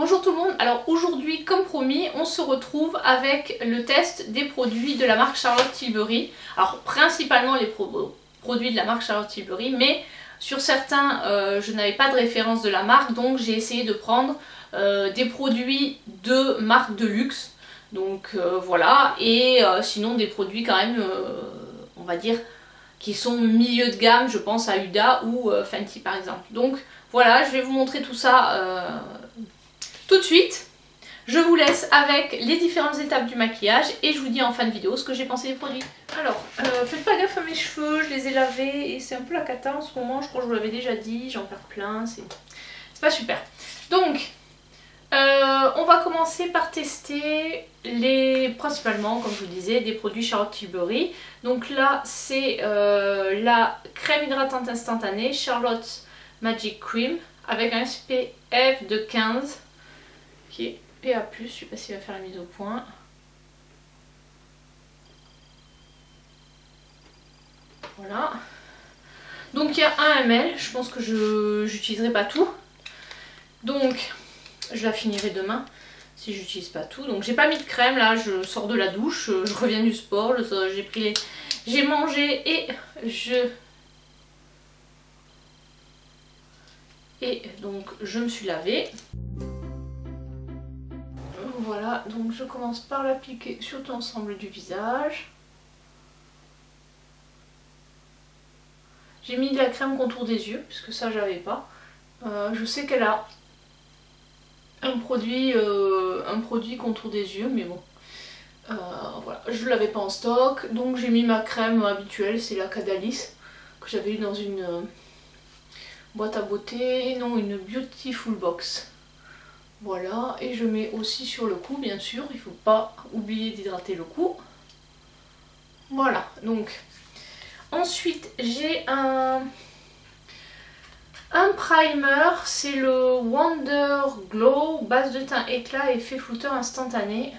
Bonjour tout le monde, alors aujourd'hui comme promis on se retrouve avec le test des produits de la marque Charlotte Tilbury. Alors principalement les produits de la marque Charlotte Tilbury, mais sur certains je n'avais pas de référence de la marque, donc j'ai essayé de prendre des produits de marque de luxe. Donc voilà, et sinon des produits quand même on va dire qui sont milieu de gamme, je pense à Huda ou Fenty par exemple. Donc voilà, je vais vous montrer tout ça tout de suite. Je vous laisse avec les différentes étapes du maquillage et je vous dis en fin de vidéo ce que j'ai pensé des produits. Alors, faites pas gaffe à mes cheveux, je les ai lavés et c'est un peu la cata en ce moment, je crois que je vous l'avais déjà dit, j'en perds plein, c'est pas super. Donc, on va commencer par tester principalement, comme je vous disais, des produits Charlotte Tilbury. Donc là, c'est la crème hydratante instantanée Charlotte Magic Cream avec un SPF de 15 qui est PA+, je sais pas s'il va faire la mise au point. Voilà. Donc il y a 1 ml, je pense que je n'utiliserai pas tout. Donc je la finirai demain si j'utilise pas tout. Donc j'ai pas mis de crème là, je sors de la douche, je reviens du sport, j'ai mangé et donc je me suis lavée. Voilà, donc je commence par l'appliquer sur tout l'ensemble du visage. J'ai mis de la crème contour des yeux, puisque ça j'avais pas. Je sais qu'elle a un produit contour des yeux, mais bon. Voilà, je l'avais pas en stock, donc j'ai mis ma crème habituelle, c'est la Cadalis, que j'avais eu dans une boîte à beauté, non, une Beautiful Box. Voilà, et je mets aussi sur le cou, bien sûr, il ne faut pas oublier d'hydrater le cou. Voilà, donc ensuite j'ai un primer, c'est le Wonder Glow, base de teint éclat et effet flouteur instantané.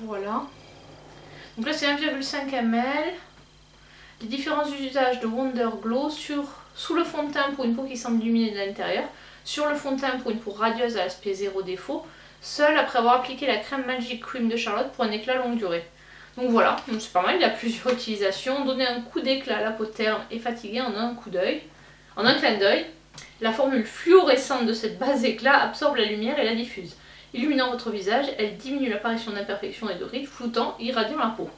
Voilà. Donc là c'est 1,5 ml. Les différents usages de Wonder Glow sous le fond de teint pour une peau qui semble lumineuse de l'intérieur, sur le fond de teint pour une peau radieuse à l'aspect zéro défaut, seul après avoir appliqué la crème Magic Cream de Charlotte pour un éclat longue durée. Donc voilà, c'est pas mal, il y a plusieurs utilisations. Donner un coup d'éclat à la peau terne et fatiguée en un coup d'œil, en un clin d'œil. La formule fluorescente de cette base éclat absorbe la lumière et la diffuse. Illuminant votre visage, elle diminue l'apparition d'imperfections et de rides, floutant, irradiant la peau.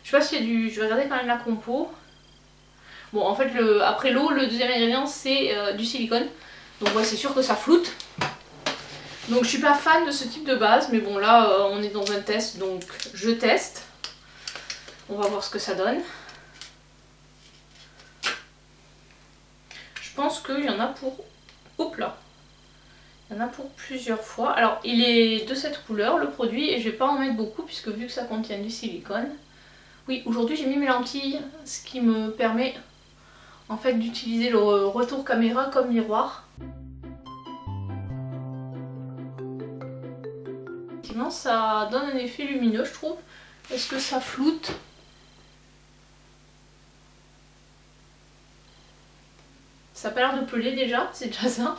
Je sais pas s'il y a du... Je vais regarder quand même la compo. Bon, en fait, après l'eau, le deuxième ingrédient, c'est du silicone. Donc ouais, c'est sûr que ça floute. Donc je suis pas fan de ce type de base. Mais bon, là, on est dans un test, donc je teste. On va voir ce que ça donne. Je pense qu'il y en a pour... Hop là. Il y en a pour plusieurs fois. Alors, il est de cette couleur, le produit. Et je vais pas en mettre beaucoup, puisque vu que ça contient du silicone... Oui, aujourd'hui j'ai mis mes lentilles, ce qui me permet en fait d'utiliser le retour caméra comme miroir. Effectivement, ça donne un effet lumineux, je trouve. Est-ce que ça floute? Ça a pas l'air de peler déjà, c'est déjà ça.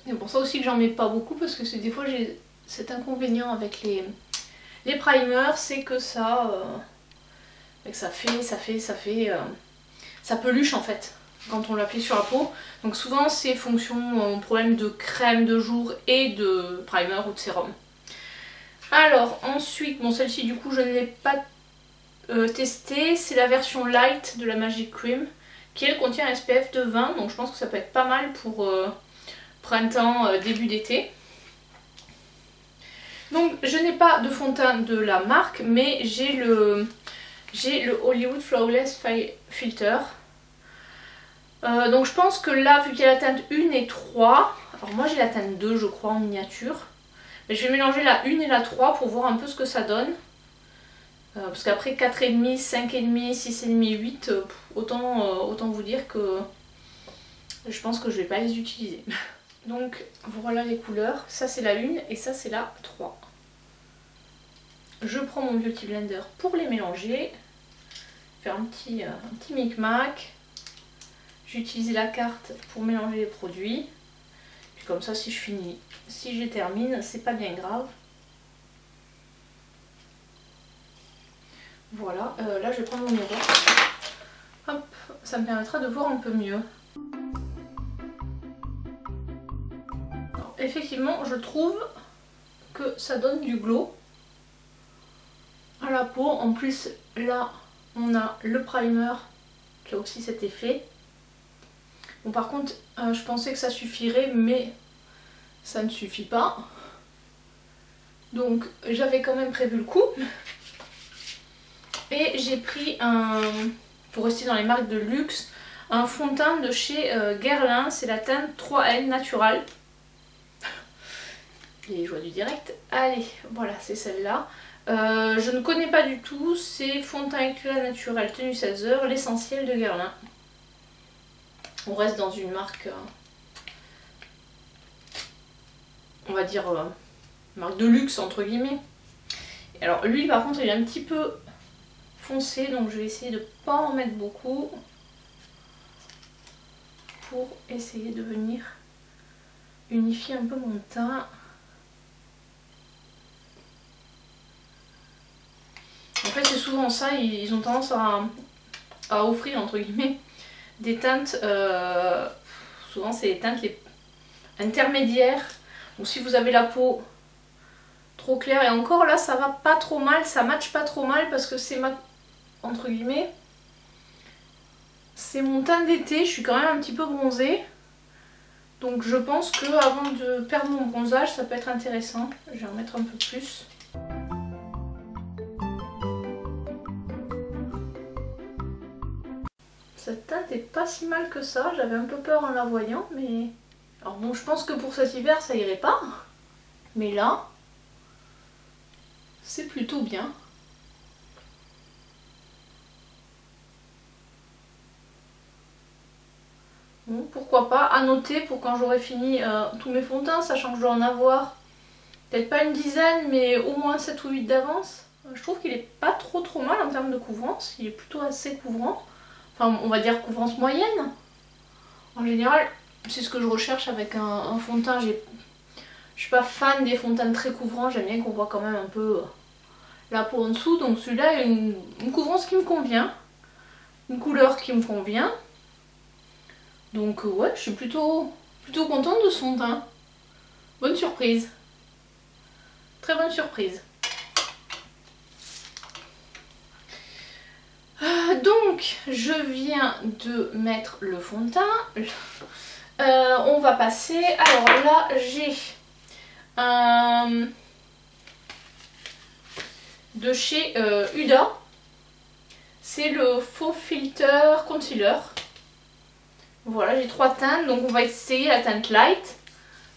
C'est pour ça aussi que j'en mets pas beaucoup, parce que des fois j'ai cet inconvénient avec les primers, c'est que ça peluche en fait quand on l'applique sur la peau. Donc souvent c'est fonction problème de crème de jour et de primer ou de sérum. Alors ensuite, bon celle-ci du coup je ne l'ai pas testée, c'est la version light de la Magic Cream qui elle contient un SPF de 20, donc je pense que ça peut être pas mal pour printemps, début d'été. Donc je n'ai pas de fond de teint de la marque, mais j'ai le Hollywood Flawless Filter. Donc je pense que là, vu qu'il y a la teinte 1 et 3, alors moi j'ai la teinte 2 je crois en miniature, mais je vais mélanger la 1 et la 3 pour voir un peu ce que ça donne. Parce qu'après 4,5, 5,5, 6,5, 8, autant vous dire que je pense que je vais pas les utiliser. Donc voilà les couleurs, ça c'est la 1 et ça c'est la 3. Je prends mon Beauty Blender pour les mélanger, faire un petit micmac. J'ai utilisé la carte pour mélanger les produits. Puis comme ça, si je termine, c'est pas bien grave. Voilà, là je vais prendre mon miroir. Hop, ça me permettra de voir un peu mieux. Alors, effectivement, je trouve que ça donne du glow à la peau. En plus, là, on a le primer qui a aussi cet effet. Bon, par contre, je pensais que ça suffirait, mais ça ne suffit pas. Donc, j'avais quand même prévu le coup. Et j'ai pris pour rester dans les marques de luxe, un fond de teint de chez Guerlain. C'est la teinte 3N Natural. Les joies du direct. Allez, voilà, c'est celle-là. Je ne connais pas du tout. C'est fond de teint éclat naturel, tenue 16 heures, l'essentiel de Guerlain. On reste dans une marque, on va dire, marque de luxe entre guillemets. Et alors lui par contre il est un petit peu foncé, donc je vais essayer de ne pas en mettre beaucoup pour essayer de venir unifier un peu mon teint. En fait c'est souvent ça, ils ont tendance à offrir entre guillemets des teintes, souvent c'est les teintes les intermédiaires. Donc si vous avez la peau trop claire, et encore là ça va pas trop mal, ça matche pas trop mal parce que c'est entre guillemets, c'est mon teint d'été, je suis quand même un petit peu bronzée. Donc je pense que avant de perdre mon bronzage, ça peut être intéressant. Je vais en mettre un peu plus. Cette teinte est pas si mal que ça, j'avais un peu peur en la voyant, mais... Alors bon, je pense que pour cet hiver ça irait pas. Mais là, c'est plutôt bien. Bon, pourquoi pas, à noter pour quand j'aurai fini tous mes fonds de teint, sachant que je dois en avoir peut-être pas une dizaine, mais au moins 7 ou 8 d'avance. Je trouve qu'il est pas trop mal en termes de couvrance, il est plutôt assez couvrant. Enfin, on va dire couvrance moyenne. En général, c'est ce que je recherche avec un fond de teint. Je suis pas fan des fonds de teint très couvrants, j'aime bien qu'on voit quand même un peu la peau en dessous. Donc celui-là a une couvrance qui me convient, une couleur qui me convient. Donc ouais, je suis plutôt contente de son teint. Bonne surprise. Très bonne surprise. Donc je viens de mettre le fond de teint. On va passer. Alors là j'ai de chez Huda. C'est le Faux Filter Concealer. Voilà, j'ai 3 teintes, donc on va essayer la teinte light.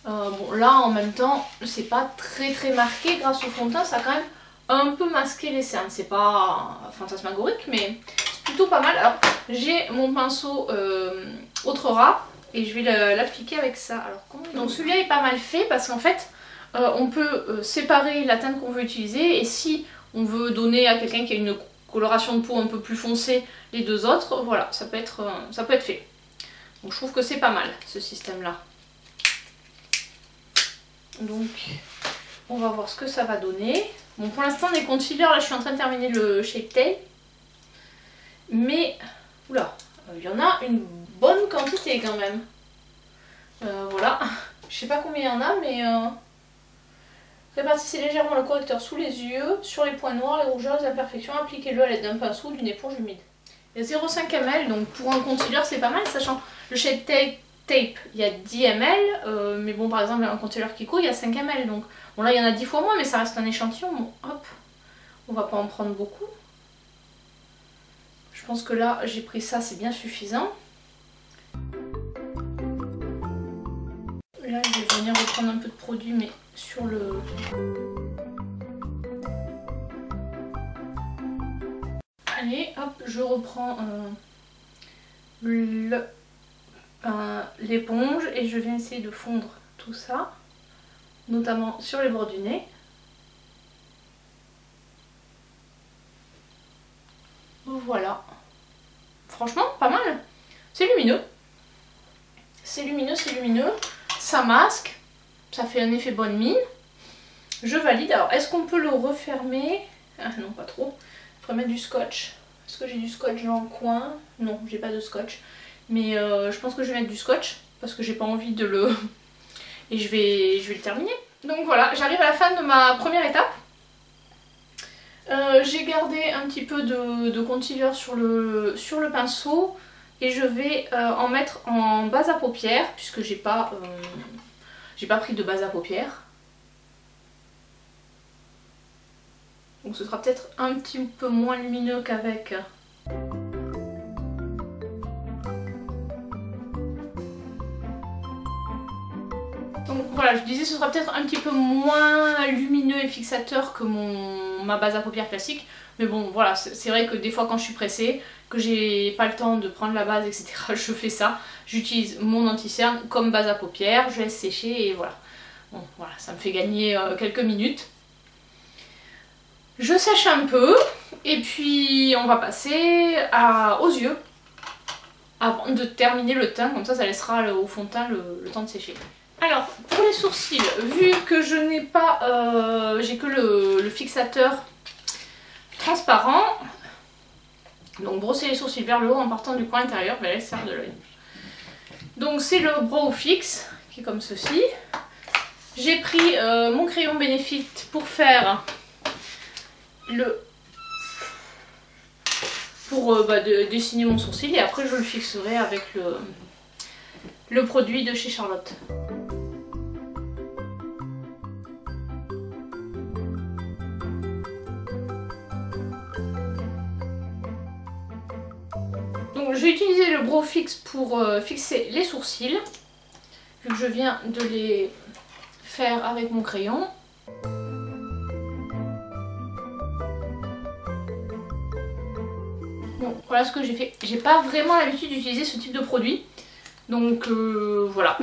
Bon là en même temps c'est pas très marqué grâce au fond de teint, ça a quand même un peu masqué les cernes. C'est pas fantasmagorique mais c'est plutôt pas mal. Alors j'ai mon pinceau Autrera et je vais l'appliquer avec ça. Alors, donc celui-là est pas mal fait parce qu'en fait on peut séparer la teinte qu'on veut utiliser, et si on veut donner à quelqu'un qui a une coloration de peau un peu plus foncée les deux autres, voilà, ça peut être fait. Donc je trouve que c'est pas mal ce système là. Donc on va voir ce que ça va donner. Bon, pour l'instant les concealers, là je suis en train de terminer le Shape Tape. Mais oula, il y en a une bonne quantité quand même. Voilà, je sais pas combien il y en a, mais répartissez légèrement le correcteur sous les yeux, sur les points noirs, les rougeurs, les imperfections, appliquez-le à l'aide d'un pinceau ou d'une éponge humide. Il y a 0,5 ml, donc pour un concealer c'est pas mal, sachant le Shape Tape il y a 10 ml, mais bon par exemple un concealer Kiko il y a 5 ml, donc bon là il y en a 10 fois moins, mais ça reste un échantillon. Bon hop, on va pas en prendre beaucoup. Je pense que là j'ai pris ça, c'est bien suffisant. Là je vais venir reprendre un peu de produit, mais sur le... Allez hop, je reprends l'éponge et je viens essayer de fondre tout ça, notamment sur les bords du nez. Voilà, franchement pas mal, c'est lumineux, c'est lumineux, ça masque, ça fait un effet bonne mine. Je valide. Alors est-ce qu'on peut le refermer? Ah non, pas trop. Il faudrait mettre du scotch. Est-ce que j'ai du scotch dans le coin? Non, j'ai pas de scotch. Mais je pense que je vais mettre du scotch parce que j'ai pas envie de le... Et je vais le terminer. Donc voilà, j'arrive à la fin de ma première étape. J'ai gardé un petit peu de concealer sur le pinceau et je vais en mettre en base à paupières puisque j'ai pas pris de base à paupières. Donc ce sera peut-être un petit peu moins lumineux qu'avec... Donc voilà, je disais ce sera peut-être un petit peu moins lumineux et fixateur que ma base à paupières classique. Mais bon voilà, c'est vrai que des fois quand je suis pressée, que j'ai pas le temps de prendre la base etc, je fais ça. J'utilise mon anti-cerne comme base à paupières, je laisse sécher et voilà. Bon voilà, ça me fait gagner quelques minutes. Je sèche un peu et puis on va passer aux yeux avant de terminer le teint, comme ça laissera au fond de teint le temps de sécher. Alors pour les sourcils, vu que je n'ai pas, j'ai que le fixateur transparent, donc brosser les sourcils vers le haut en partant du coin intérieur vers l'extérieur de l'œil. Donc c'est le Brow Fix qui est comme ceci. J'ai pris mon crayon Benefit pour faire dessiner mon sourcil et après je le fixerai avec le produit de chez Charlotte. Donc j'ai utilisé le Brow Fix pour fixer les sourcils, vu que je viens de les faire avec mon crayon. Bon, voilà ce que j'ai fait. J'ai pas vraiment l'habitude d'utiliser ce type de produit. Donc voilà.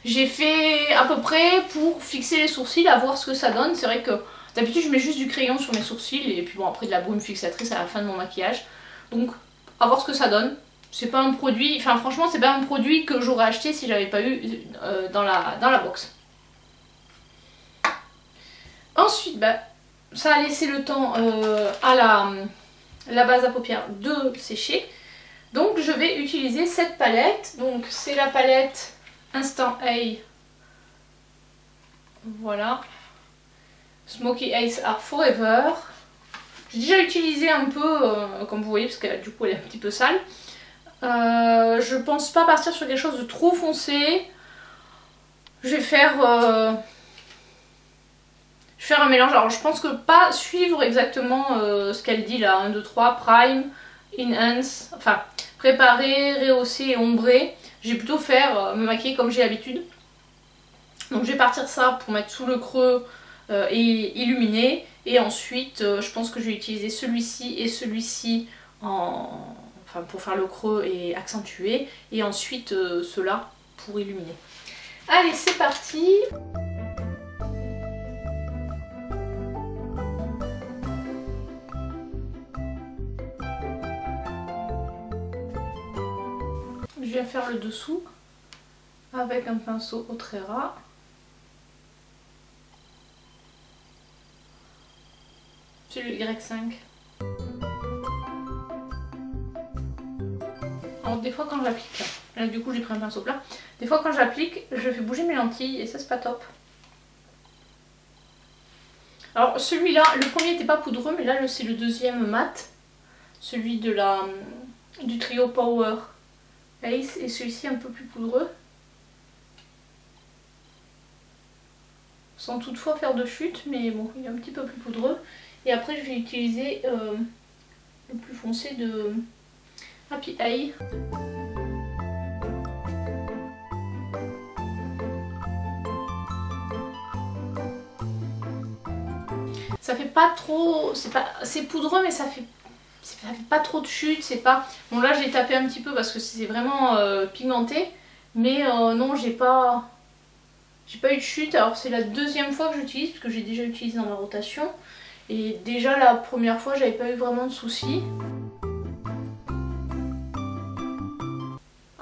J'ai fait à peu près pour fixer les sourcils, à voir ce que ça donne. C'est vrai que d'habitude je mets juste du crayon sur mes sourcils et puis bon après de la baume fixatrice à la fin de mon maquillage. Donc à voir ce que ça donne. C'est pas un produit, enfin franchement c'est pas un produit que j'aurais acheté si j'avais pas eu dans la box. Ensuite ça a laissé le temps à la base à paupières de sécher. Donc je vais utiliser cette palette. Donc c'est la palette Instant A. Voilà. Smoky Eyes Are Forever. J'ai déjà utilisé un peu, comme vous voyez, parce que du coup elle est un petit peu sale. Je pense pas partir sur quelque chose de trop foncé. Je vais faire un mélange. Alors je pense que pas suivre exactement ce qu'elle dit là, 1, 2, 3, prime, enhance, enfin préparer, rehausser et ombrer. Je vais plutôt faire me maquiller comme j'ai l'habitude. Donc je vais partir ça pour mettre sous le creux et illuminer. Et ensuite je pense que je vais utiliser celui-ci et celui-ci pour faire le creux et accentuer. Et ensuite ceux-là pour illuminer. Allez c'est parti! Je viens faire le dessous avec un pinceau au trait ras. C'est le Y5. Alors des fois quand j'applique, là du coup j'ai pris un pinceau plat, des fois quand j'applique je fais bouger mes lentilles et ça c'est pas top. Alors celui-là, le premier n'était pas poudreux mais là c'est le deuxième mat. Celui du trio Power Ace et celui-ci un peu plus poudreux. Sans toutefois faire de chute, mais bon, il est un petit peu plus poudreux. Et après je vais utiliser le plus foncé de Happy Eye. Ça fait pas trop, c'est poudreux mais ça fait pas trop de chute, c'est pas... Bon là j'ai tapé un petit peu parce que c'est vraiment pigmenté, mais non j'ai pas eu de chute. Alors c'est la deuxième fois que j'utilise parce que j'ai déjà utilisé dans ma rotation et déjà la première fois j'avais pas eu vraiment de soucis.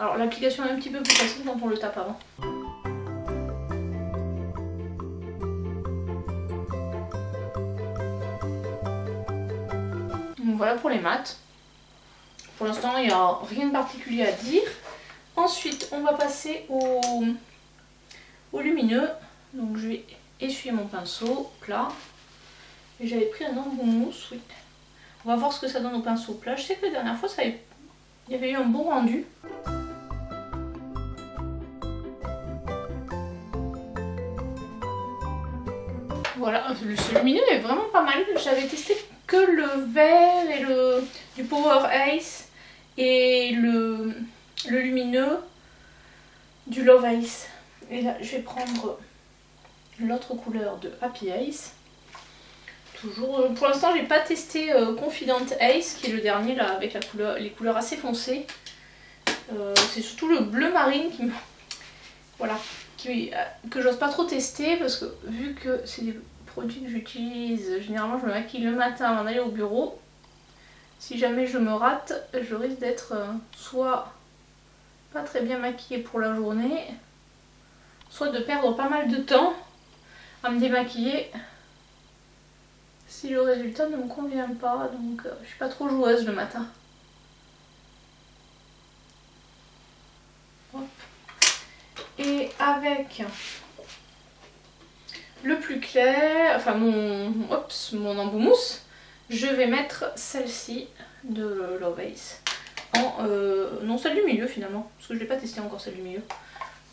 Alors l'application est un petit peu plus facile quand on le tape avant. Donc voilà pour les mat. Pour l'instant il n'y a rien de particulier à dire. Ensuite on va passer au lumineux. Donc je vais essuyer mon pinceau plat. Et j'avais pris un embout mousse, oui. On va voir ce que ça donne au pinceau plat. Je sais que la dernière fois il y avait eu un bon rendu. Voilà, ce lumineux est vraiment pas mal. J'avais testé que le vert et du Power Ace et le lumineux du Love Ace. Et là, je vais prendre l'autre couleur de Happy Ace. Toujours, pour l'instant, j'ai pas testé Confident Ace, qui est le dernier là avec les couleurs assez foncées. C'est surtout le bleu marine qui me... Voilà. Que j'ose pas trop tester parce que vu que c'est des produits que j'utilise, généralement je me maquille le matin avant d'aller au bureau. Si jamais je me rate, je risque d'être soit pas très bien maquillée pour la journée, soit de perdre pas mal de temps à me démaquiller si le résultat ne me convient pas. Donc je suis pas trop joueuse le matin. Hop. Et avec le plus clair, enfin mon embout mousse, je vais mettre celle-ci de Love Ace. Non, celle du milieu finalement, parce que je ne l'ai pas testé encore celle du milieu.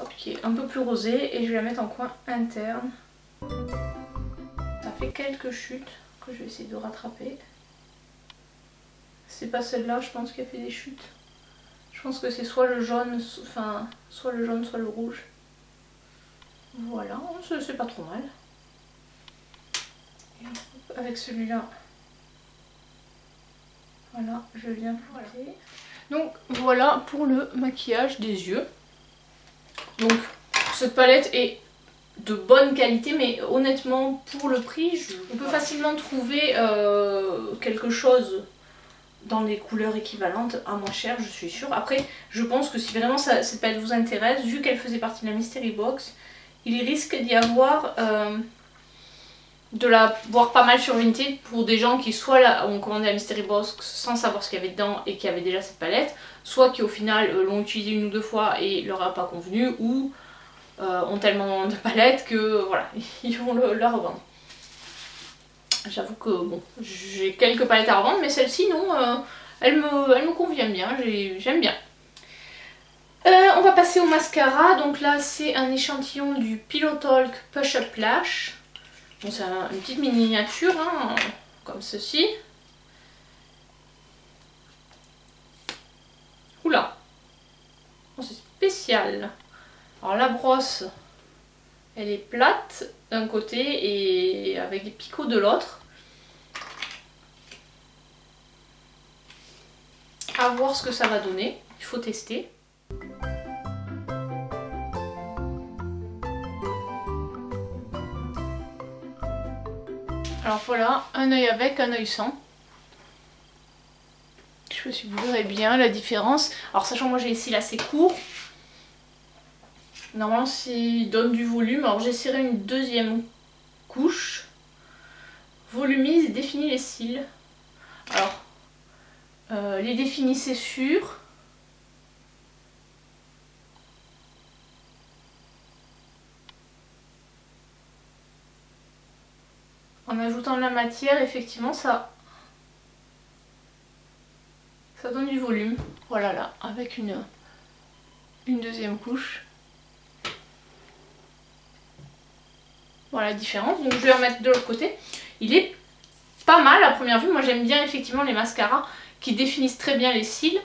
Hop, qui est un peu plus rosée et je vais la mettre en coin interne. Ça fait quelques chutes que je vais essayer de rattraper. C'est pas celle-là, je pense, qui a fait des chutes. Je pense que c'est soit le jaune, enfin, soit le jaune, soit le rouge. Voilà, c'est pas trop mal. Et avec celui-là, voilà, je viens fouetter. Donc voilà pour le maquillage des yeux. Donc cette palette est de bonne qualité, mais honnêtement pour le prix, on peut facilement trouver quelque chose dans des couleurs équivalentes à moins cher, je suis sûre. Après, je pense que si vraiment cette palette vous intéresse, vu qu'elle faisait partie de la Mystery Box, il risque d'y avoir de la voir pas mal sur Vinted pour des gens qui soit là ont commandé la Mystery Box sans savoir ce qu'il y avait dedans et qui avaient déjà cette palette, soit qui au final l'ont utilisée une ou deux fois et leur a pas convenu, ou ont tellement de palettes que voilà, ils vont la revendre. J'avoue que bon, j'ai quelques palettes à revendre, mais celle-ci non, elle me convient bien, j'aime bien. On va passer au mascara. Donc là c'est un échantillon du Pillow Talk Push Up Lash. Bon, c'est une petite miniature hein, comme ceci. Oula, oh, c'est spécial. Alors la brosse, elle est plate d'un côté et avec des picots de l'autre. À voir ce que ça va donner, il faut tester. Alors voilà, un œil avec, un œil sans. Je sais pas si vous verrez bien la différence. Alors sachant que moi j'ai les cils assez courts, normalement s'il donne du volume, alors j'essaierai une deuxième couche. Volumise et définit les cils. Alors, les définit c'est sûr. En ajoutant de la matière, effectivement ça donne du volume. Voilà là, avec une deuxième couche. Voilà la différence. Donc je vais en mettre de l'autre côté. Il est pas mal à première vue. Moi j'aime bien effectivement les mascaras qui définissent très bien les cils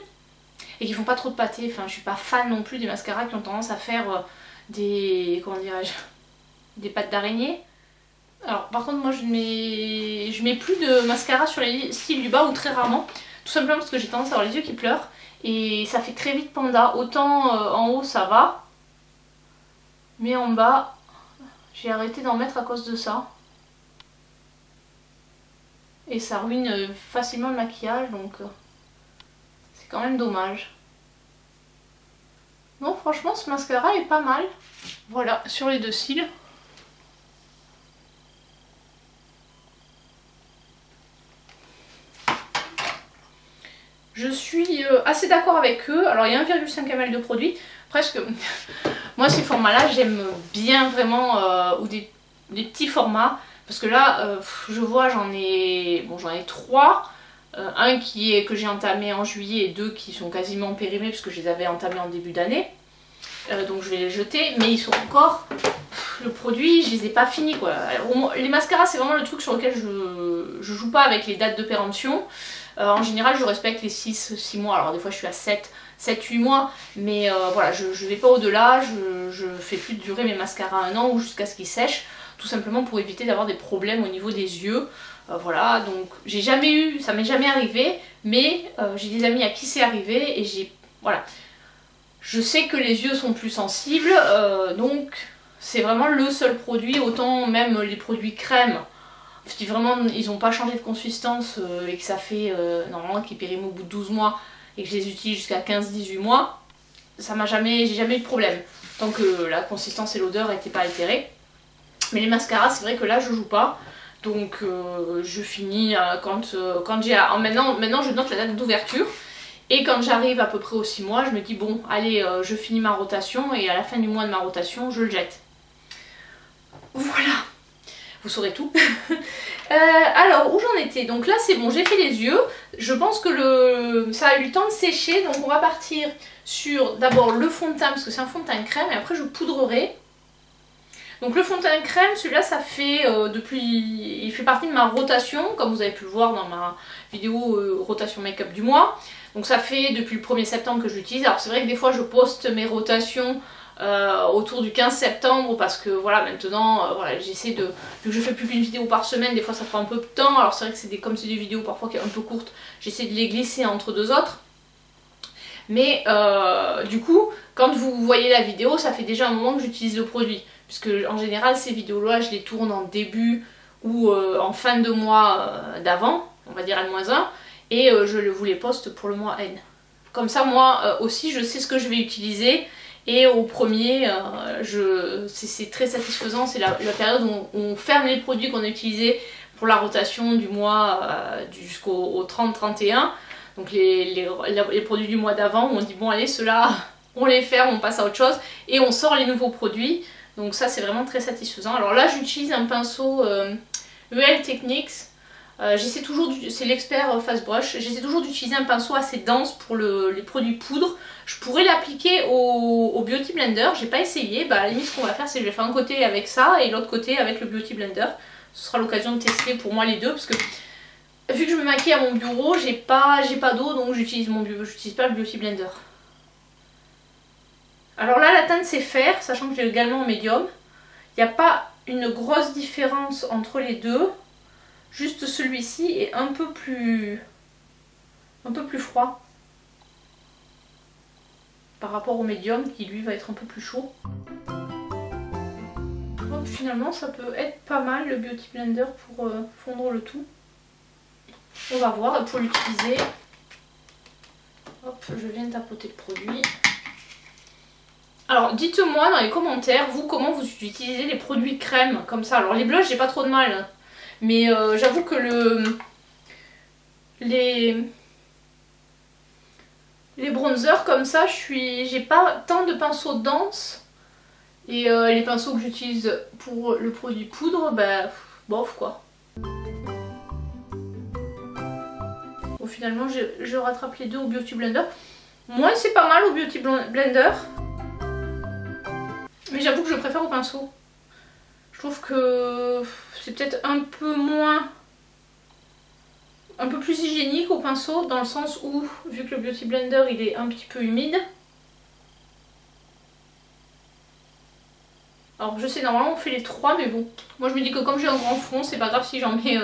et qui font pas trop de pâté. Enfin je suis pas fan non plus des mascaras qui ont tendance à faire des, comment dirais-je, des pattes d'araignée. Alors par contre moi je mets plus de mascara sur les cils du bas, ou très rarement. Tout simplement parce que j'ai tendance à avoir les yeux qui pleurent et ça fait très vite panda. Autant en haut ça va, mais en bas j'ai arrêté d'en mettre à cause de ça. Et ça ruine facilement le maquillage, donc c'est quand même dommage. Non, franchement, ce mascara est pas mal. Voilà, sur les deux cils. Je suis assez d'accord avec eux. Alors, il y a 1,5 ml de produit. Presque. Moi, ces formats-là, j'aime bien vraiment. Ou des petits formats. Parce que là, je vois, j'en ai 3. Un que j'ai entamé en juillet et 2 qui sont quasiment périmés parce que je les avais entamés en début d'année. Donc je vais les jeter, mais ils sont encore... le produit, je les ai pas finis quoi. Alors, les mascaras, c'est vraiment le truc sur lequel je joue pas avec les dates de péremption. En général, je respecte les 6 mois. Alors des fois, je suis à 7-8 mois. Mais voilà, je vais pas au-delà. Je fais plus durer mes mascaras 1 an ou jusqu'à ce qu'ils sèchent. Tout simplement pour éviter d'avoir des problèmes au niveau des yeux. Voilà, donc j'ai jamais eu, ça m'est jamais arrivé. Mais j'ai des amis à qui c'est arrivé et j'ai... Voilà. Je sais que les yeux sont plus sensibles, donc c'est vraiment le seul produit, autant même les produits crème, si vraiment ils n'ont pas changé de consistance et que ça fait normalement qu'ils périment au bout de 12 mois et que je les utilise jusqu'à 15-18 mois, ça m'a jamais, j'ai jamais eu de problème, tant que la consistance et l'odeur n'étaient pas altérées. Mais les mascaras, c'est vrai que là je joue pas, donc je finis quand j'ai... Maintenant je note la date d'ouverture. Et quand j'arrive à peu près aux 6 mois, je me dis bon, allez, je finis ma rotation et à la fin du mois de ma rotation, je le jette. Voilà, vous saurez tout. Alors, où j'en étais? Donc là, c'est bon, j'ai fait les yeux. Je pense que ça a eu le temps de sécher, donc on va partir sur d'abord le fond de teint, parce que c'est un fond de teint crème, et après je poudrerai. Donc le fond de teint crème, celui-là, ça fait il fait partie de ma rotation, comme vous avez pu le voir dans ma vidéo rotation make-up du mois. Donc ça fait depuis le 1er septembre que j'utilise. Alors c'est vrai que des fois je poste mes rotations autour du 15 septembre parce que voilà, maintenant voilà, j'essaie de... Vu que je fais plus qu'une vidéo par semaine, des fois ça prend un peu de temps. Alors c'est vrai que comme c'est des vidéos parfois un peu courtes, j'essaie de les glisser entre 2 autres. Mais du coup, quand vous voyez la vidéo, ça fait déjà un moment que j'utilise le produit. Puisque en général ces vidéos-là, je les tourne en début ou en fin de mois d'avant, on va dire N-1. Et je vous les poste pour le mois N. Comme ça, moi aussi, je sais ce que je vais utiliser. Et au premier, c'est très satisfaisant. C'est la période où on ferme les produits qu'on a utilisés pour la rotation du mois jusqu'au 30-31. Donc les produits du mois d'avant, où on dit bon allez, ceux-là, on les ferme, on passe à autre chose. Et on sort les nouveaux produits. Donc ça, c'est vraiment très satisfaisant. Alors là, j'utilise un pinceau EL Techniques. J'essaie toujours, c'est l'expert Fast Brush, j'essaie toujours d'utiliser un pinceau assez dense pour les produits poudre. Je pourrais l'appliquer au Beauty Blender, j'ai pas essayé. Bah à la limite ce qu'on va faire, c'est que je vais faire un côté avec ça et l'autre côté avec le Beauty Blender. Ce sera l'occasion de tester pour moi les deux parce que vu que je me maquille à mon bureau, j'ai pas d'eau, donc j'utilise pas le Beauty Blender. Alors là la teinte c'est fer, sachant que j'ai également en médium. Il n'y a pas une grosse différence entre les deux. Juste celui-ci est un peu plus froid par rapport au médium qui lui va être un peu plus chaud. Donc finalement ça peut être pas mal le Beauty Blender pour fondre le tout. On va voir. Et pour l'utiliser, hop, je viens de tapoter le produit. Alors dites-moi dans les commentaires, vous, comment vous utilisez les produits crème comme ça. Alors les blushs j'ai pas trop de mal, hein. Mais j'avoue que les bronzers comme ça, j'ai pas tant de pinceaux denses. Et les pinceaux que j'utilise pour le produit poudre, bah bof quoi. Bon, finalement je rattrape les deux au Beauty Blender. Moi c'est pas mal au Beauty Blender. Mais j'avoue que je préfère au pinceau. Je trouve que c'est peut-être un peu plus hygiénique au pinceau, dans le sens où, vu que le Beauty Blender il est un petit peu humide. Alors je sais, normalement on fait les 3, mais bon. Moi je me dis que comme j'ai un grand front, c'est pas grave si j'en mets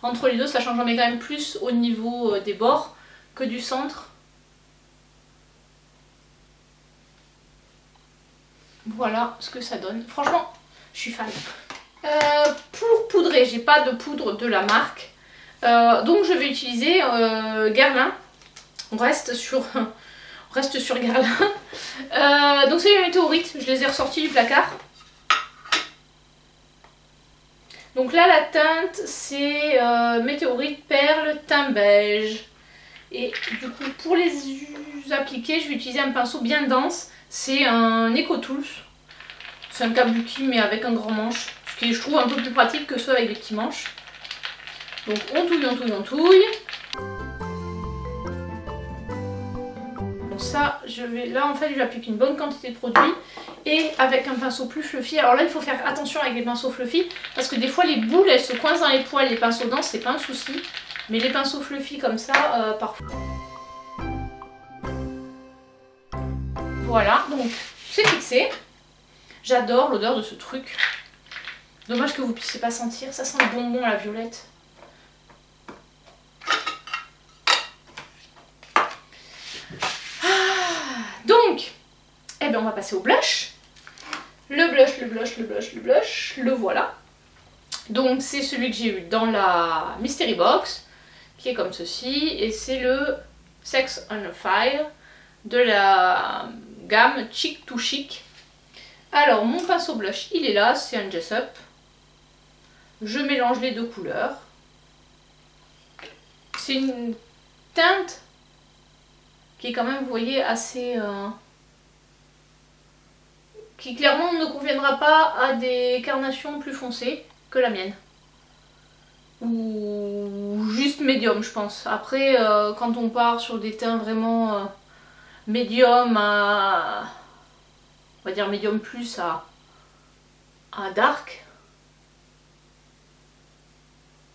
entre les deux, sachant que j'en mets quand même plus au niveau des bords que du centre. Voilà ce que ça donne. Franchement, je suis fan. Pour poudrer, j'ai pas de poudre de la marque. Donc je vais utiliser Guerlain. On reste sur reste sur Guerlain. Donc c'est les météorites, je les ai ressortis du placard. Donc là la teinte c'est météorite, perle, teint beige. Et du coup pour les appliquer je vais utiliser un pinceau bien dense. C'est un EcoTools. C'est un kabuki mais avec un grand manche. Ce qui est, je trouve, un peu plus pratique que ceux avec des petits manches. Donc on touille, on touille, on touille. Donc ça, là en fait j'applique une bonne quantité de produit. Et avec un pinceau plus fluffy, alors là il faut faire attention avec les pinceaux fluffy parce que des fois les boules elles se coincent dans les poils, les pinceaux denses c'est pas un souci, mais les pinceaux fluffy comme ça parfois. Voilà, donc c'est fixé. J'adore l'odeur de ce truc. Dommage que vous puissiez pas sentir, ça sent le bonbon à la violette. Donc, eh bien on va passer au blush. Le blush, le blush, le blush, le blush, le voilà. Donc c'est celui que j'ai eu dans la Mystery Box, qui est comme ceci, et c'est le Sex on Fire de la gamme Chic to Chic. Alors mon pinceau blush, il est là, c'est un Jessup. Je mélange les deux couleurs. C'est une teinte qui est quand même, vous voyez, assez... qui clairement ne conviendra pas à des carnations plus foncées que la mienne. Ou juste médium, je pense. Après, quand on part sur des teints vraiment médium à... on va dire médium plus à dark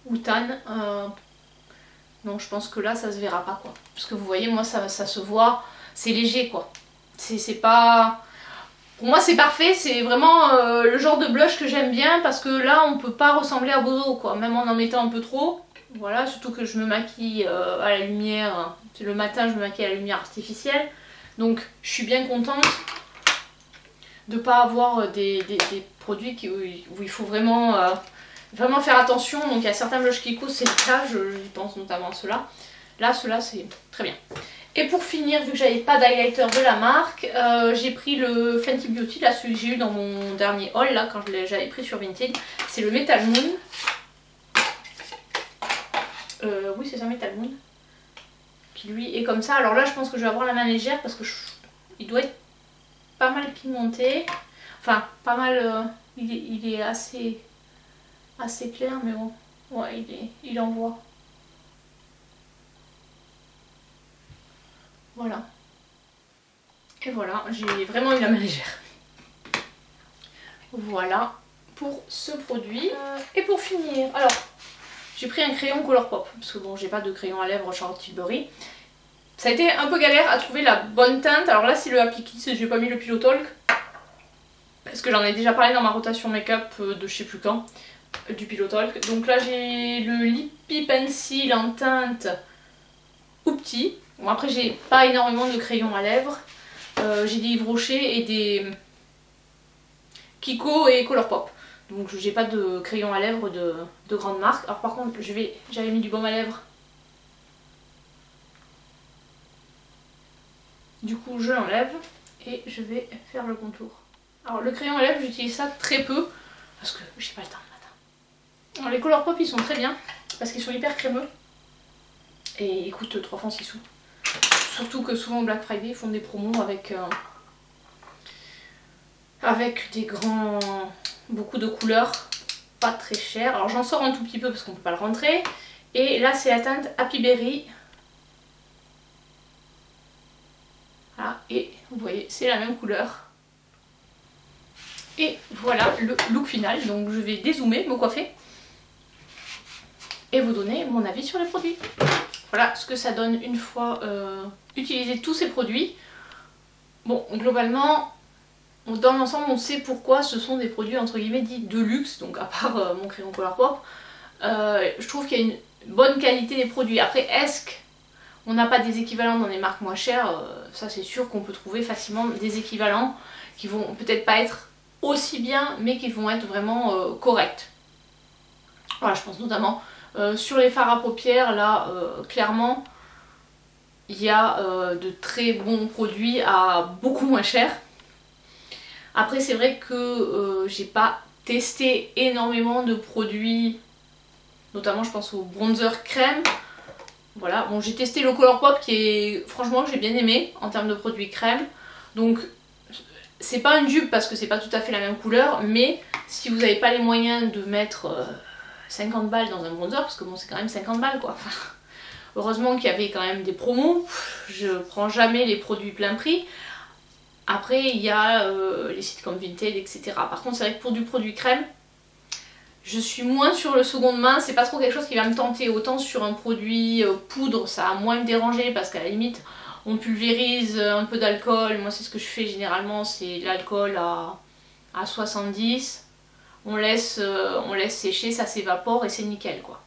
ou tan, non, je pense que là ça se verra pas quoi. Parce que vous voyez, moi ça se voit, c'est léger quoi. C'est pas... Pour moi c'est parfait, c'est vraiment le genre de blush que j'aime bien parce que là on peut pas ressembler à Bozo quoi, même en mettant un peu trop. Voilà, surtout que je me maquille à la lumière, le matin je me maquille à la lumière artificielle. Donc je suis bien contente de pas avoir des produits où il faut vraiment, vraiment faire attention. Donc il y a certains blushs qui coûtent, c'est le cas, je pense notamment à ceux-là. Là, ceux-là c'est très bien. Et pour finir, vu que j'avais pas d'highlighter de la marque, j'ai pris le Fenty Beauty, là celui que j'ai eu dans mon dernier haul, là quand j'avais pris sur Vinted. C'est le Metal Moon. Oui c'est ça, Metal Moon. Qui lui est comme ça. Alors là je pense que je vais avoir la main légère parce que il doit être pas mal pigmenté. Enfin pas mal, il est assez clair mais bon. Ouais il envoie. Voilà. Et voilà, j'ai vraiment eu la main légère. Voilà pour ce produit. Et pour finir, alors j'ai pris un crayon Colourpop parce que bon j'ai pas de crayon à lèvres Charlotte Tilbury. Ça a été un peu galère à trouver la bonne teinte. Alors là c'est le Happy Kiss, j'ai pas mis le Pillow Talk parce que j'en ai déjà parlé dans ma rotation make-up de je sais plus quand, du Pillow Talk. Donc là j'ai le Lippy Pencil en teinte Oupti. Bon après j'ai pas énormément de crayons à lèvres. J'ai des Yves Rocher et des Kiko et Colourpop. Donc j'ai pas de crayon à lèvres de grande marque. Alors par contre j'avais mis du baume à lèvres. Du coup je l'enlève et je vais faire le contour. Alors le crayon à lèvres j'utilise ça très peu parce que j'ai pas le temps le matin. Alors les Colourpop ils sont très bien parce qu'ils sont hyper crémeux et ils coûtent 3 francs 6 sous. Surtout que souvent au Black Friday ils font des promos avec des beaucoup de couleurs, pas très chères. Alors j'en sors un tout petit peu parce qu'on peut pas le rentrer. Et là c'est la teinte Happy Berry. Voilà, et vous voyez c'est la même couleur. Et voilà le look final. Donc je vais dézoomer, me coiffer et vous donner mon avis sur les produits. Voilà ce que ça donne une fois utilisé tous ces produits. Bon globalement dans l'ensemble on sait pourquoi ce sont des produits entre guillemets dits de luxe. Donc à part mon crayon Colourpop, je trouve qu'il y a une bonne qualité des produits. Après est-ce qu'on n'a pas des équivalents dans des marques moins chères? Ça c'est sûr qu'on peut trouver facilement des équivalents qui vont peut-être pas être aussi bien mais qui vont être vraiment corrects. Voilà, je pense notamment sur les fards à paupières, là clairement il y a de très bons produits à beaucoup moins cher. Après c'est vrai que j'ai pas testé énormément de produits, notamment je pense au bronzer crème. Voilà, bon j'ai testé le Colourpop qui est, franchement j'ai bien aimé en termes de produits crème. Donc c'est pas une dupe parce que c'est pas tout à fait la même couleur, mais si vous n'avez pas les moyens de mettre 50 balles dans un bronzer, parce que bon c'est quand même 50 balles quoi. Enfin, heureusement qu'il y avait quand même des promos, je prends jamais les produits plein prix. Après il y a les sites comme Vinted etc. Par contre c'est vrai que pour du produit crème, je suis moins sur le seconde main, c'est pas trop quelque chose qui va me tenter. Autant sur un produit poudre ça va moins me déranger parce qu'à la limite on pulvérise un peu d'alcool. Moi c'est ce que je fais généralement, c'est l'alcool à 70. On laisse sécher, ça s'évapore et c'est nickel quoi.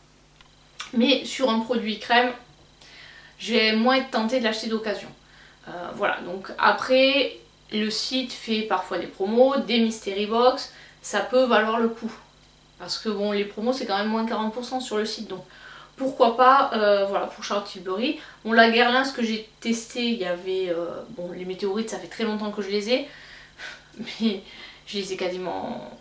Mais sur un produit crème, je vais moins être tentée de l'acheter d'occasion. Voilà, donc après le site fait parfois des promos, des mystery box, ça peut valoir le coup. Parce que bon, les promos c'est quand même moins 40% sur le site, donc pourquoi pas, voilà, pour Charlotte Tilbury. Bon, la Guerlain, ce que j'ai testé, il y avait, bon, les météorites, ça fait très longtemps que je les ai, mais je les ai quasiment,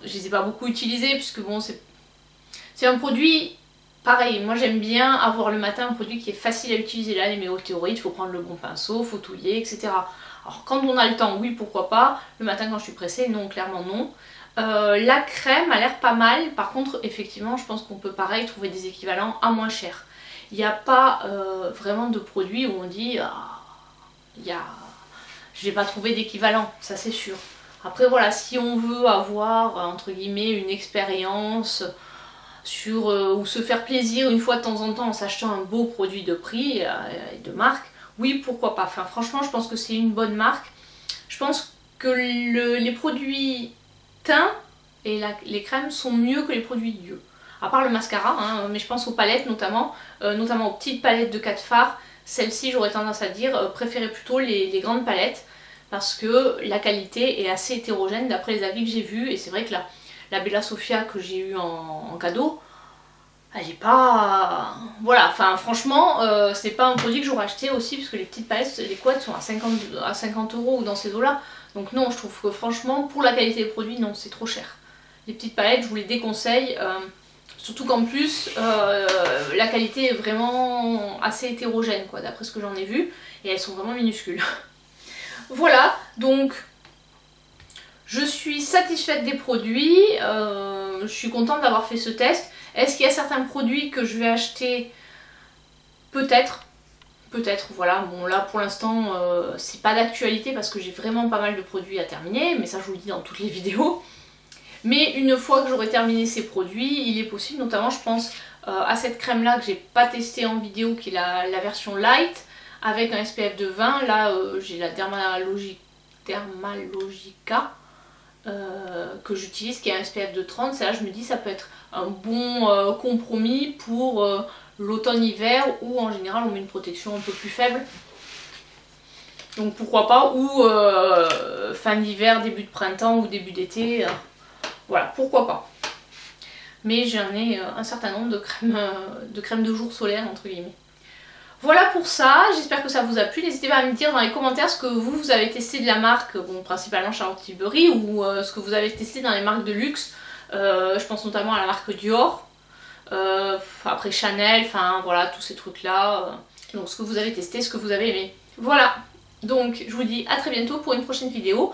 je les ai pas beaucoup utilisés, puisque bon, c'est un produit, pareil, moi j'aime bien avoir le matin un produit qui est facile à utiliser. Là, les météorites, il faut prendre le bon pinceau, faut touiller, etc. Alors quand on a le temps, oui, pourquoi pas. Le matin quand je suis pressée, non, clairement non. La crème a l'air pas mal, par contre effectivement je pense qu'on peut pareil trouver des équivalents à moins cher. Il n'y a pas vraiment de produit où on dit je vais pas trouver d'équivalent, ça c'est sûr. Après voilà, si on veut avoir entre guillemets une expérience sur ou se faire plaisir une fois de temps en temps en s'achetant un beau produit de prix et de marque, oui pourquoi pas. Enfin franchement je pense que c'est une bonne marque. Je pense que les produits teint et les crèmes sont mieux que les produits Dieu. À part le mascara, hein, mais je pense aux palettes notamment aux petites palettes de 4 fards. Celles-ci j'aurais tendance à dire préférer plutôt les grandes palettes parce que la qualité est assez hétérogène d'après les avis que j'ai vus. Et c'est vrai que la Bella Sofia que j'ai eue en cadeau, elle est pas... Voilà, enfin franchement c'est pas un produit que j'aurais acheté aussi parce que les petites palettes, les couettes sont à 50 € ou dans ces eaux là. Donc non, je trouve que franchement, pour la qualité des produits, non, c'est trop cher. Les petites palettes, je vous les déconseille. Surtout qu'en plus, la qualité est vraiment assez hétérogène, quoi, d'après ce que j'en ai vu. Et elles sont vraiment minuscules. Voilà, donc je suis satisfaite des produits. Je suis contente d'avoir fait ce test. Est-ce qu'il y a certains produits que je vais acheter? Peut-être. Peut-être, voilà, bon là pour l'instant c'est pas d'actualité parce que j'ai vraiment pas mal de produits à terminer, mais ça je vous le dis dans toutes les vidéos. Mais une fois que j'aurai terminé ces produits, il est possible, notamment je pense à cette crème là que j'ai pas testée en vidéo qui est la version light avec un SPF de 20, là j'ai la Dermalogica que j'utilise qui est un SPF de 30, celle-là je me dis ça peut être un bon compromis pour l'automne-hiver où en général on met une protection un peu plus faible. Donc pourquoi pas, ou fin d'hiver, début de printemps ou début d'été, voilà, pourquoi pas. Mais j'en ai un certain nombre de crèmes de jour solaire entre guillemets. Voilà pour ça, j'espère que ça vous a plu. N'hésitez pas à me dire dans les commentaires ce que vous avez testé de la marque, bon principalement Charlotte Tilbury, ou ce que vous avez testé dans les marques de luxe. Je pense notamment à la marque Dior. Après Chanel, enfin voilà tous ces trucs là, donc ce que vous avez testé, ce que vous avez aimé. Voilà, donc je vous dis à très bientôt pour une prochaine vidéo.